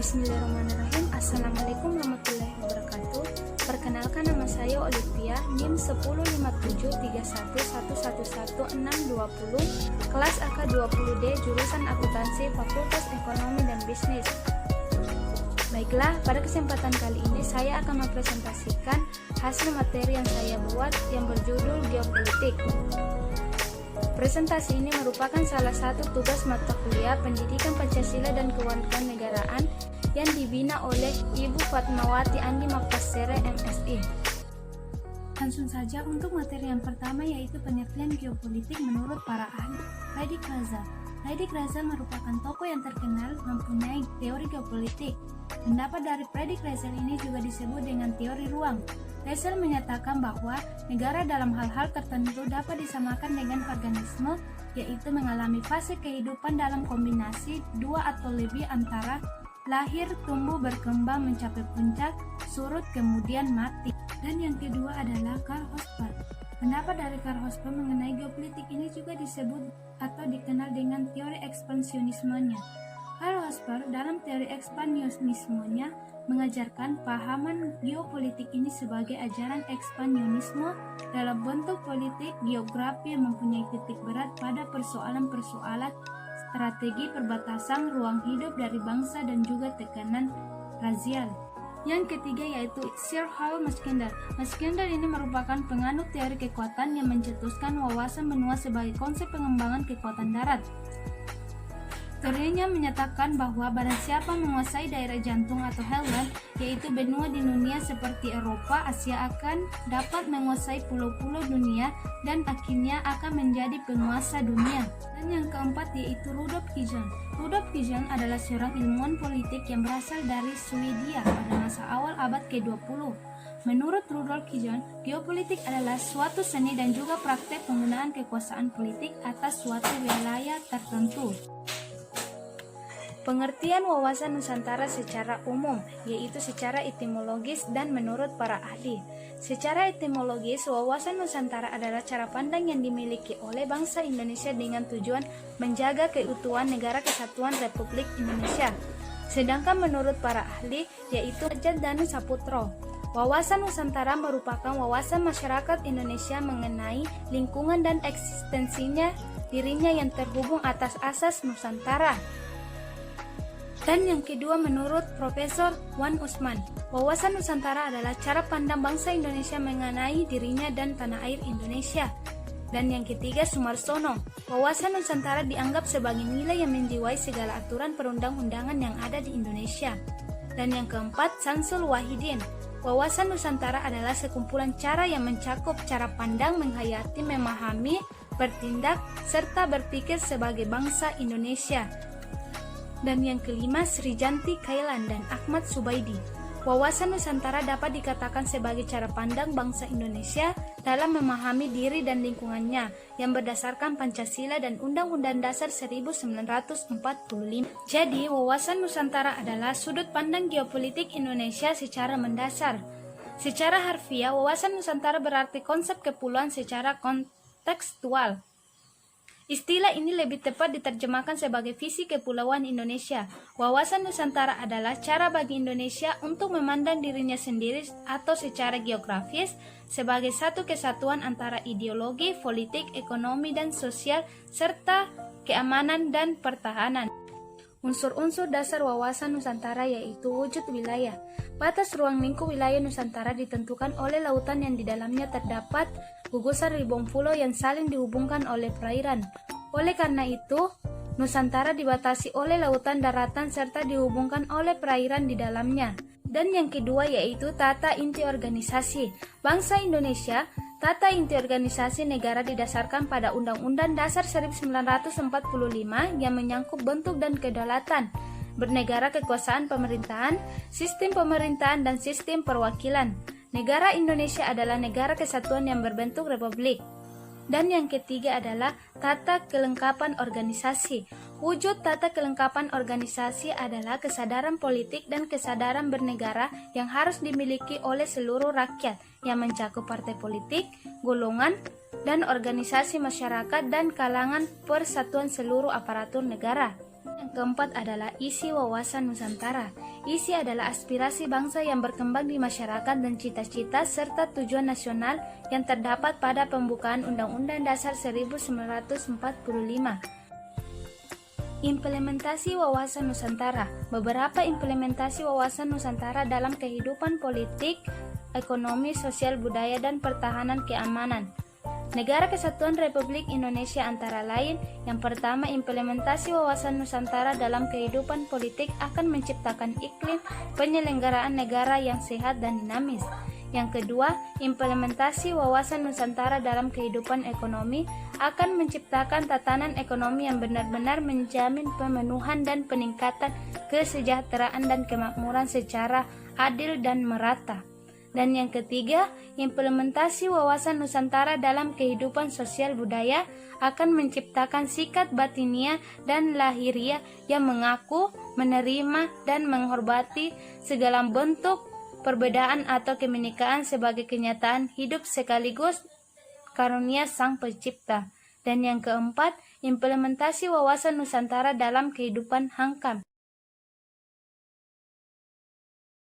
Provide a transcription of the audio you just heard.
Bismillahirrahmanirrahim. Assalamualaikum warahmatullahi wabarakatuh. Perkenalkan, nama saya Olivia, NIM 10771111620, kelas AK20D, jurusan akuntansi, Fakultas Ekonomi dan Bisnis. Baiklah, pada kesempatan kali ini saya akan mempresentasikan hasil materi yang saya buat yang berjudul Geopolitik. Presentasi ini merupakan salah satu tugas mata kuliah Pendidikan Pancasila dan Kewarganegaraan yang dibina oleh Ibu Fatmawati Andi Mapasere, MSI. Langsung saja untuk materi yang pertama, yaitu pengertian geopolitik menurut para ahli. Fredrik Raza. Fredrik Raza merupakan tokoh yang terkenal mempunyai teori geopolitik. Pendapat dari Fredrik Raza ini juga disebut dengan teori ruang. Raza menyatakan bahwa negara dalam hal-hal tertentu dapat disamakan dengan organisme, yaitu mengalami fase kehidupan dalam kombinasi dua atau lebih antara lahir, tumbuh, berkembang, mencapai puncak, surut, kemudian mati. Dan yang kedua adalah Karl Hosper. Pendapat dari Karl Hosper mengenai geopolitik ini juga disebut atau dikenal dengan teori ekspansionismenya. Karl Hosper dalam teori ekspansionismenya mengajarkan pahaman geopolitik ini sebagai ajaran ekspansionisme dalam bentuk politik geografi yang mempunyai titik berat pada persoalan-persoalan strategi perbatasan ruang hidup dari bangsa dan juga tekanan rasial. Yang ketiga yaitu Sir Hal Maskender. Maskender ini merupakan penganut teori kekuatan yang mencetuskan wawasan benua sebagai konsep pengembangan kekuatan darat. Teorinya menyatakan bahwa barang siapa menguasai daerah jantung atau headland, yaitu benua di dunia seperti Eropa, Asia, akan dapat menguasai pulau-pulau dunia dan akhirnya akan menjadi penguasa dunia. Dan yang keempat yaitu Rudolf Giesecke. Rudolf Giesecke adalah seorang ilmuwan politik yang berasal dari Swedia pada masa awal abad ke-20. Menurut Rudolf Giesecke, geopolitik adalah suatu seni dan juga praktek penggunaan kekuasaan politik atas suatu wilayah tertentu. Pengertian wawasan Nusantara secara umum, yaitu secara etimologis dan menurut para ahli. Secara etimologis, wawasan Nusantara adalah cara pandang yang dimiliki oleh bangsa Indonesia dengan tujuan menjaga keutuhan Negara Kesatuan Republik Indonesia. Sedangkan menurut para ahli, yaitu Ajat Danu Saputro, wawasan Nusantara merupakan wawasan masyarakat Indonesia mengenai lingkungan dan eksistensinya dirinya yang terhubung atas asas Nusantara. Dan yang kedua menurut Profesor Wan Usman, wawasan Nusantara adalah cara pandang bangsa Indonesia mengenai dirinya dan tanah air Indonesia. Dan yang ketiga Sumarsono, wawasan Nusantara dianggap sebagai nilai yang menjiwai segala aturan perundang-undangan yang ada di Indonesia. Dan yang keempat Samsul Wahidin, wawasan Nusantara adalah sekumpulan cara yang mencakup cara pandang, menghayati, memahami, bertindak, serta berpikir sebagai bangsa Indonesia. Dan yang kelima Srijanti Kailan dan Ahmad Subaidi, wawasan Nusantara dapat dikatakan sebagai cara pandang bangsa Indonesia dalam memahami diri dan lingkungannya yang berdasarkan Pancasila dan Undang-Undang Dasar 1945. Jadi, wawasan Nusantara adalah sudut pandang geopolitik Indonesia secara mendasar. Secara harfiah, wawasan Nusantara berarti konsep kepulauan secara kontekstual. Istilah ini lebih tepat diterjemahkan sebagai visi kepulauan Indonesia. Wawasan Nusantara adalah cara bagi Indonesia untuk memandang dirinya sendiri atau secara geografis sebagai satu kesatuan antara ideologi, politik, ekonomi, dan sosial, serta keamanan dan pertahanan. Unsur-unsur dasar wawasan Nusantara yaitu wujud wilayah. Batas ruang lingkup wilayah Nusantara ditentukan oleh lautan yang di dalamnya terdapat gugusan ribuan pulau yang saling dihubungkan oleh perairan. Oleh karena itu, Nusantara dibatasi oleh lautan, daratan, serta dihubungkan oleh perairan di dalamnya. Dan yang kedua yaitu tata inti organisasi. Bangsa Indonesia, tata inti organisasi negara didasarkan pada Undang-Undang Dasar 1945 yang menyangkut bentuk dan kedaulatan, bernegara, kekuasaan pemerintahan, sistem pemerintahan, dan sistem perwakilan. Negara Indonesia adalah negara kesatuan yang berbentuk republik. Dan yang ketiga adalah tata kelengkapan organisasi. Wujud tata kelengkapan organisasi adalah kesadaran politik dan kesadaran bernegara yang harus dimiliki oleh seluruh rakyat yang mencakup partai politik, golongan, dan organisasi masyarakat dan kalangan persatuan seluruh aparatur negara. Yang keempat adalah isi wawasan Nusantara. Isi adalah aspirasi bangsa yang berkembang di masyarakat dan cita-cita serta tujuan nasional yang terdapat pada pembukaan Undang-Undang Dasar 1945. Implementasi wawasan Nusantara. Beberapa implementasi wawasan Nusantara dalam kehidupan politik, ekonomi, sosial, budaya, dan pertahanan keamanan Negara Kesatuan Republik Indonesia antara lain. Yang pertama, implementasi wawasan Nusantara dalam kehidupan politik akan menciptakan iklim penyelenggaraan negara yang sehat dan dinamis. Yang kedua, implementasi wawasan Nusantara dalam kehidupan ekonomi akan menciptakan tatanan ekonomi yang benar-benar menjamin pemenuhan dan peningkatan kesejahteraan dan kemakmuran secara adil dan merata. Dan yang ketiga, implementasi wawasan Nusantara dalam kehidupan sosial budaya akan menciptakan sikap batiniah dan lahiriah yang mengaku, menerima, dan menghormati segala bentuk perbedaan atau kebinekaan sebagai kenyataan hidup sekaligus karunia Sang Pencipta. Dan yang keempat, implementasi wawasan Nusantara dalam kehidupan hankam.